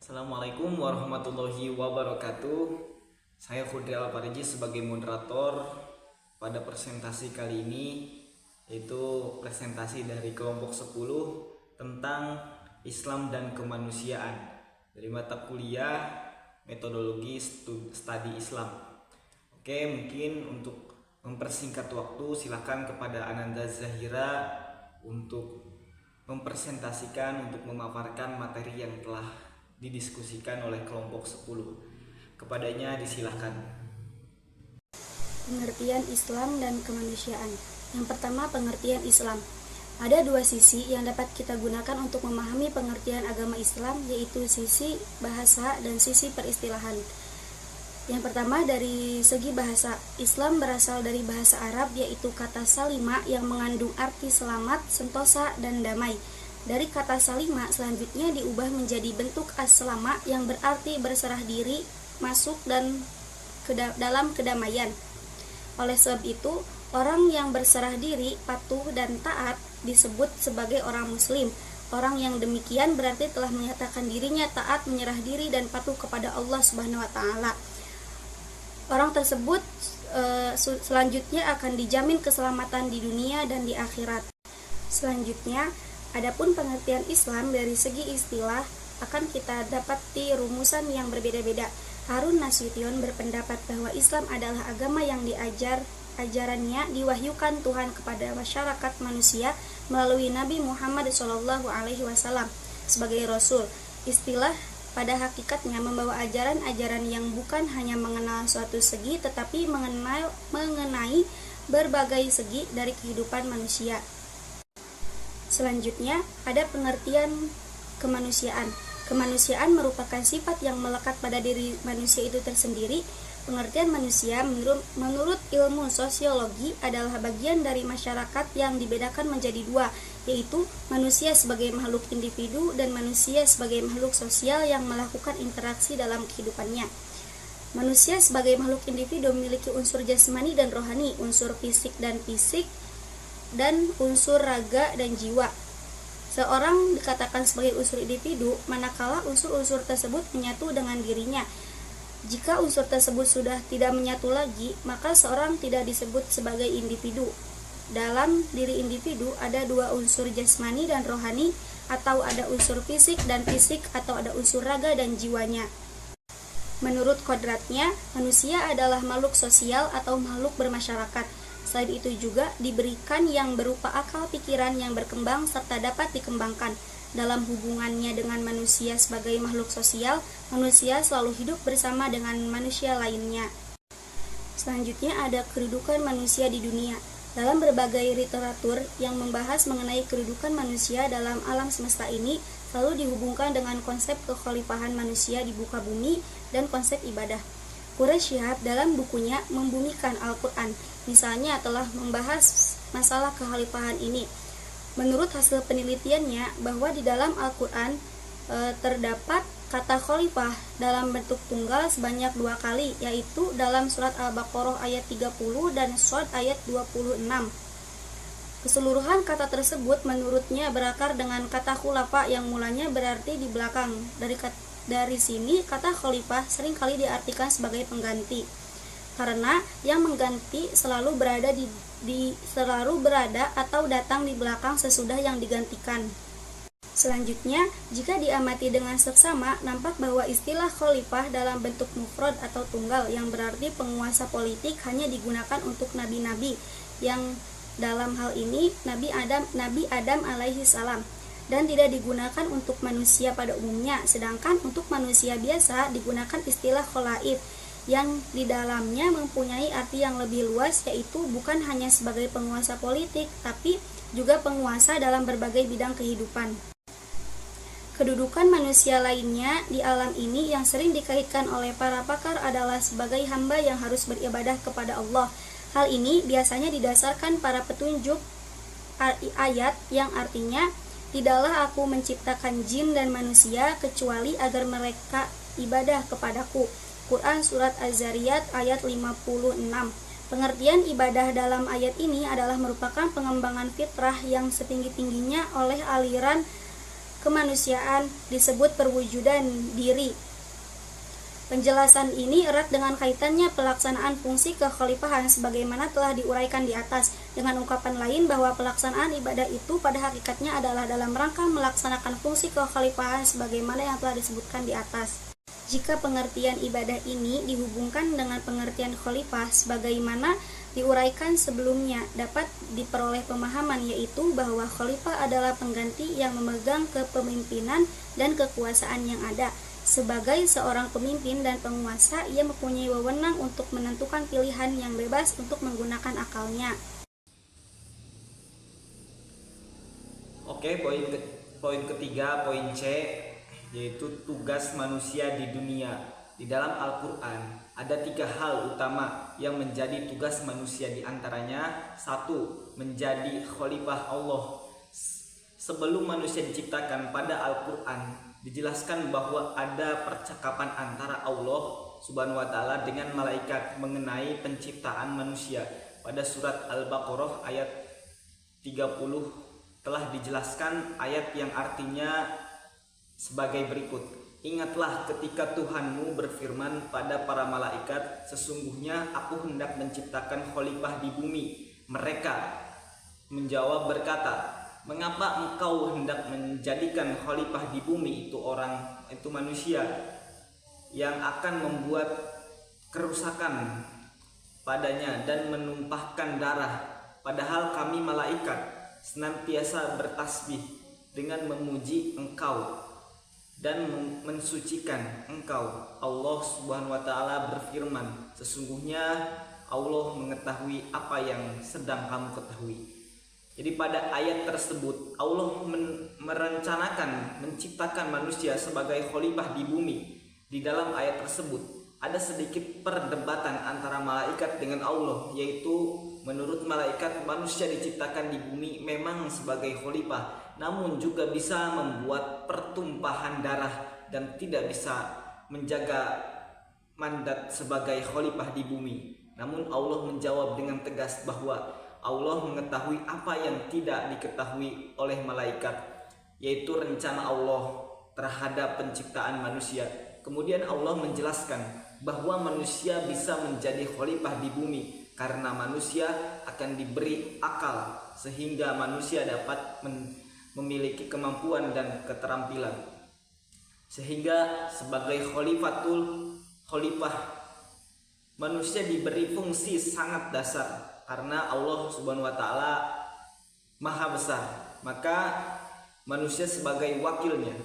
Assalamualaikum warahmatullahi wabarakatuh. Saya Khudri Alpariji sebagai moderator pada presentasi kali ini, yaitu presentasi dari kelompok 10 tentang Islam dan kemanusiaan dari mata kuliah metodologi studi Islam. Oke, mungkin untuk mempersingkat waktu silakan kepada Ananda Zahira untuk mempresentasikan, untuk memaparkan materi yang telah didiskusikan oleh kelompok 10. Kepadanya disilahkan. Pengertian Islam dan kemanusiaan. Yang pertama, pengertian Islam. Ada dua sisi yang dapat kita gunakan untuk memahami pengertian agama Islam, yaitu sisi bahasa dan sisi peristilahan. Yang pertama, dari segi bahasa, Islam berasal dari bahasa Arab, yaitu kata salima yang mengandung arti selamat, sentosa, dan damai. Dari kata salima selanjutnya diubah menjadi bentuk as-salama yang berarti berserah diri, masuk dan dalam kedamaian. Oleh sebab itu, orang yang berserah diri, patuh, dan taat disebut sebagai orang muslim. Orang yang demikian berarti telah menyatakan dirinya taat, menyerah diri, dan patuh kepada Allah Subhanahu wa Ta'ala. Orang tersebut selanjutnya akan dijamin keselamatan di dunia dan di akhirat. Selanjutnya, adapun pengertian Islam dari segi istilah akan kita dapati rumusan yang berbeda-beda. Harun Nasution berpendapat bahwa Islam adalah agama yang ajarannya diwahyukan Tuhan kepada masyarakat manusia melalui Nabi Muhammad SAW sebagai Rasul. Istilah pada hakikatnya membawa ajaran-ajaran yang bukan hanya mengenal suatu segi, tetapi mengenai berbagai segi dari kehidupan manusia. Selanjutnya, ada pengertian kemanusiaan. Kemanusiaan merupakan sifat yang melekat pada diri manusia itu tersendiri. Pengertian manusia menurut ilmu sosiologi adalah bagian dari masyarakat yang dibedakan menjadi dua, yaitu manusia sebagai makhluk individu dan manusia sebagai makhluk sosial yang melakukan interaksi dalam kehidupannya. Manusia sebagai makhluk individu memiliki unsur jasmani dan rohani, unsur fisik, dan unsur raga dan jiwa. Seorang dikatakan sebagai unsur individu manakala unsur-unsur tersebut menyatu dengan dirinya. Jika unsur tersebut sudah tidak menyatu lagi, maka seorang tidak disebut sebagai individu. Dalam diri individu ada dua unsur jasmani dan rohani, atau ada unsur fisik dan fisik, atau ada unsur raga dan jiwanya. Menurut kodratnya, manusia adalah makhluk sosial atau makhluk bermasyarakat. Selain itu juga diberikan yang berupa akal pikiran yang berkembang serta dapat dikembangkan. Dalam hubungannya dengan manusia sebagai makhluk sosial, manusia selalu hidup bersama dengan manusia lainnya. Selanjutnya ada kedudukan manusia di dunia. Dalam berbagai literatur yang membahas mengenai kedudukan manusia dalam alam semesta ini, selalu dihubungkan dengan konsep kekhalifahan manusia di muka bumi dan konsep ibadah. Quraish Shihab dalam bukunya Membumikan Al-Quran misalnya telah membahas masalah kekhalifahan ini. Menurut hasil penelitiannya bahwa di dalam Al-Quran terdapat kata khalifah dalam bentuk tunggal sebanyak 2 kali, yaitu dalam surat Al-Baqarah ayat 30 dan Shad ayat 26. Keseluruhan kata tersebut menurutnya berakar dengan kata khulafa yang mulanya berarti di belakang. Dari sini kata khalifah seringkali diartikan sebagai pengganti, karena yang mengganti selalu berada atau datang di belakang sesudah yang digantikan. Selanjutnya, jika diamati dengan seksama, nampak bahwa istilah khalifah dalam bentuk mufrad atau tunggal yang berarti penguasa politik hanya digunakan untuk nabi-nabi, yang dalam hal ini Nabi Adam alaihi salam, dan tidak digunakan untuk manusia pada umumnya. Sedangkan untuk manusia biasa digunakan istilah khalaif yang di dalamnya mempunyai arti yang lebih luas, yaitu bukan hanya sebagai penguasa politik, tapi juga penguasa dalam berbagai bidang kehidupan. Kedudukan manusia lainnya di alam ini yang sering dikaitkan oleh para pakar adalah sebagai hamba yang harus beribadah kepada Allah. Hal ini biasanya didasarkan pada petunjuk ayat yang artinya, "Tidaklah aku menciptakan jin dan manusia kecuali agar mereka ibadah kepadaku." Quran Surat Az-Zariyat ayat 56. Pengertian ibadah dalam ayat ini adalah merupakan pengembangan fitrah yang setinggi-tingginya oleh aliran kemanusiaan disebut perwujudan diri. Penjelasan ini erat dengan kaitannya pelaksanaan fungsi kekhalifahan sebagaimana telah diuraikan di atas, dengan ungkapan lain bahwa pelaksanaan ibadah itu pada hakikatnya adalah dalam rangka melaksanakan fungsi kekhalifahan sebagaimana yang telah disebutkan di atas. Jika pengertian ibadah ini dihubungkan dengan pengertian khalifah sebagaimana diuraikan sebelumnya, dapat diperoleh pemahaman yaitu bahwa khalifah adalah pengganti yang memegang kepemimpinan dan kekuasaan yang ada. Sebagai seorang pemimpin dan penguasa, ia mempunyai wewenang untuk menentukan pilihan yang bebas untuk menggunakan akalnya. Oke, poin ketiga, poin C, yaitu tugas manusia di dunia. Di dalam Al-Quran ada 3 hal utama yang menjadi tugas manusia, di antaranya 1. Menjadi khalifah Allah. Sebelum manusia diciptakan, pada Al-Quran dijelaskan bahwa ada percakapan antara Allah Subhanahu wa taala dengan malaikat mengenai penciptaan manusia. Pada surat Al-Baqarah ayat 30 telah dijelaskan ayat yang artinya sebagai berikut. Ingatlah ketika Tuhanmu berfirman pada para malaikat, sesungguhnya aku hendak menciptakan khalifah di bumi. Mereka menjawab berkata, mengapa engkau hendak menjadikan khalifah di bumi itu manusia yang akan membuat kerusakan padanya dan menumpahkan darah, padahal kami malaikat senantiasa bertasbih dengan memuji engkau dan mensucikan engkau. Allah Subhanahu wa taala berfirman, sesungguhnya Allah mengetahui apa yang sedang kamu ketahui. Jadi pada ayat tersebut Allah merencanakan menciptakan manusia sebagai khalifah di bumi. Di dalam ayat tersebut ada sedikit perdebatan antara malaikat dengan Allah, yaitu menurut malaikat manusia diciptakan di bumi memang sebagai khalifah, namun juga bisa membuat pertumpahan darah dan tidak bisa menjaga mandat sebagai khalifah di bumi. Namun Allah menjawab dengan tegas bahwa Allah mengetahui apa yang tidak diketahui oleh malaikat, yaitu rencana Allah terhadap penciptaan manusia. Kemudian Allah menjelaskan bahwa manusia bisa menjadi khalifah di bumi karena manusia akan diberi akal sehingga manusia dapat memiliki kemampuan dan keterampilan. Sehingga sebagai khalifah manusia diberi fungsi sangat dasar. Karena Allah Subhanahu wa taala Maha Besar, maka manusia sebagai wakilnya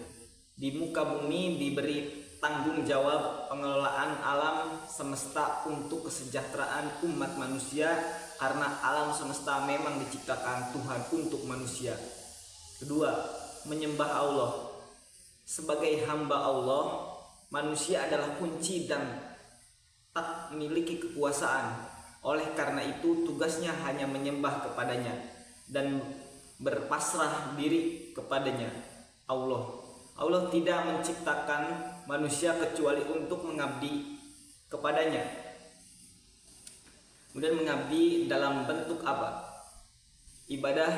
di muka bumi diberi tanggung jawab pengelolaan alam semesta untuk kesejahteraan umat manusia, karena alam semesta memang diciptakan Tuhan untuk manusia. Kedua, menyembah Allah. Sebagai hamba Allah, manusia adalah kunci dan tak memiliki kekuasaan. Oleh karena itu tugasnya hanya menyembah kepadanya dan berpasrah diri kepadanya. Allah tidak menciptakan manusia kecuali untuk mengabdi kepadanya. Kemudian mengabdi dalam bentuk apa? Ibadah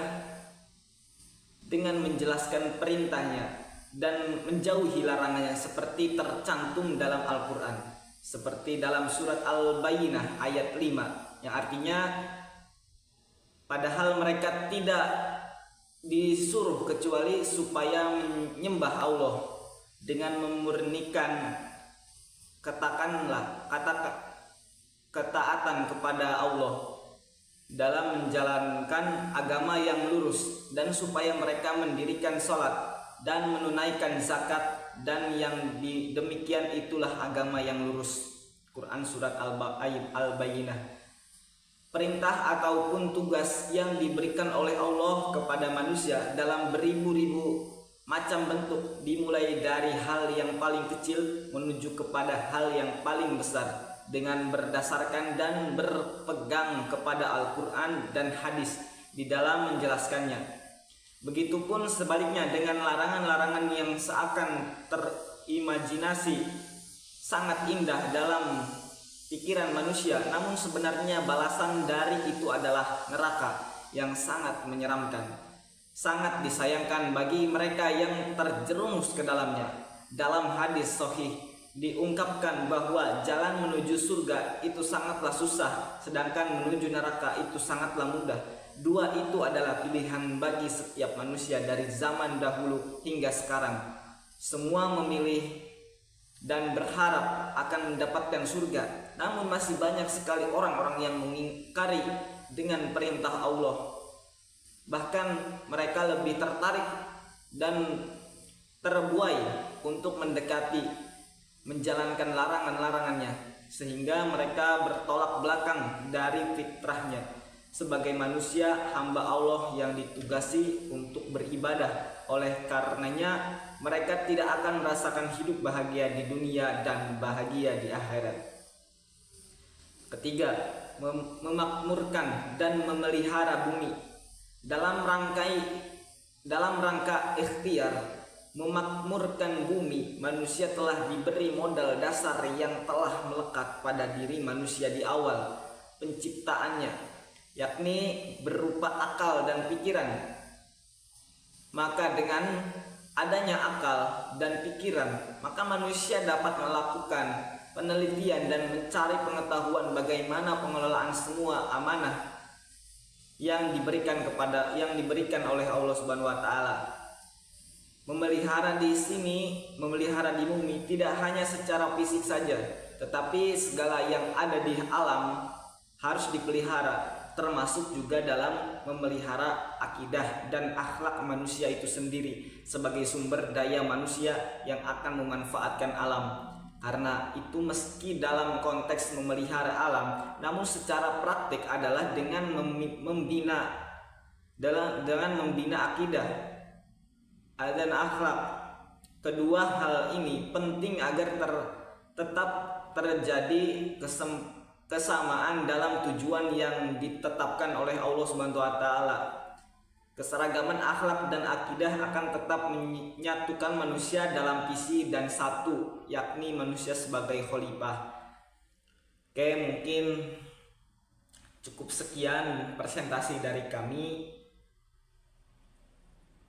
dengan menjelaskan perintahnya dan menjauhi larangannya seperti tercantum dalam Al-Quran. Seperti dalam surat Al-Bayyinah ayat 5, yang artinya padahal mereka tidak disuruh kecuali supaya menyembah Allah dengan memurnikan ketaatan kepada Allah dalam menjalankan agama yang lurus, dan supaya mereka mendirikan sholat dan menunaikan zakat, dan yang demikian itulah agama yang lurus. Quran surat Al-Bayyinah. Perintah ataupun tugas yang diberikan oleh Allah kepada manusia dalam beribu-ribu macam bentuk, dimulai dari hal yang paling kecil menuju kepada hal yang paling besar, dengan berdasarkan dan berpegang kepada Al-Quran dan hadis di dalam menjelaskannya. Begitupun sebaliknya dengan larangan-larangan yang seakan terimajinasi sangat indah dalam pikiran manusia, namun sebenarnya balasan dari itu adalah neraka yang sangat menyeramkan. sangat disayangkan bagi mereka yang terjerumus ke dalamnya. Dalam hadis sahih diungkapkan bahwa jalan menuju surga itu sangatlah susah, sedangkan menuju neraka itu sangatlah mudah. Dua itu adalah pilihan bagi setiap manusia dari zaman dahulu hingga sekarang. Semua memilih dan berharap akan mendapatkan surga, namun masih banyak sekali orang-orang yang mengingkari dengan perintah Allah. Bahkan mereka lebih tertarik dan terbuai untuk mendekati, menjalankan larangan-larangannya, sehingga mereka bertolak belakang dari fitrahnya sebagai manusia hamba Allah yang ditugasi untuk beribadah. Oleh karenanya mereka tidak akan merasakan hidup bahagia di dunia dan bahagia di akhirat. Ketiga, memakmurkan dan memelihara bumi. Dalam rangka ikhtiar memakmurkan bumi, manusia telah diberi modal dasar yang telah melekat pada diri manusia di awal penciptaannya, yakni berupa akal dan pikiran. Maka dengan adanya akal dan pikiran, maka manusia dapat melakukan penelitian dan mencari pengetahuan bagaimana pengelolaan semua amanah yang diberikan oleh Allah Subhanahu wa taala. Memelihara di bumi tidak hanya secara fisik saja, tetapi segala yang ada di alam harus dipelihara, termasuk juga dalam memelihara akidah dan akhlak manusia itu sendiri sebagai sumber daya manusia yang akan memanfaatkan alam. Karena itu meski dalam konteks memelihara alam, namun secara praktik adalah dengan membina akidah dan akhlak. Kedua hal ini penting agar tetap terjadi kesamaan dalam tujuan yang ditetapkan oleh Allah Subhanahu wa taala. Keseragaman akhlak dan akidah akan tetap menyatukan manusia dalam visi dan satu, yakni manusia sebagai khalifah. Oke, mungkin cukup sekian presentasi dari kami.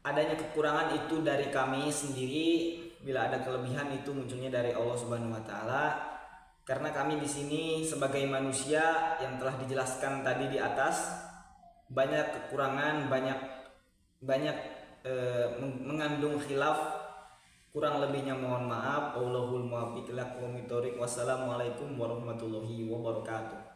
Adanya kekurangan itu dari kami sendiri, bila ada kelebihan itu munculnya dari Allah Subhanahu wa taala. Karena kami di sini sebagai manusia yang telah dijelaskan tadi di atas, banyak kekurangan, banyak mengandung khilaf. Kurang lebihnya mohon maaf. Wallahul muwaffiq ila aqwamit thoriq. Wassalamualaikum warahmatullahi wabarakatuh.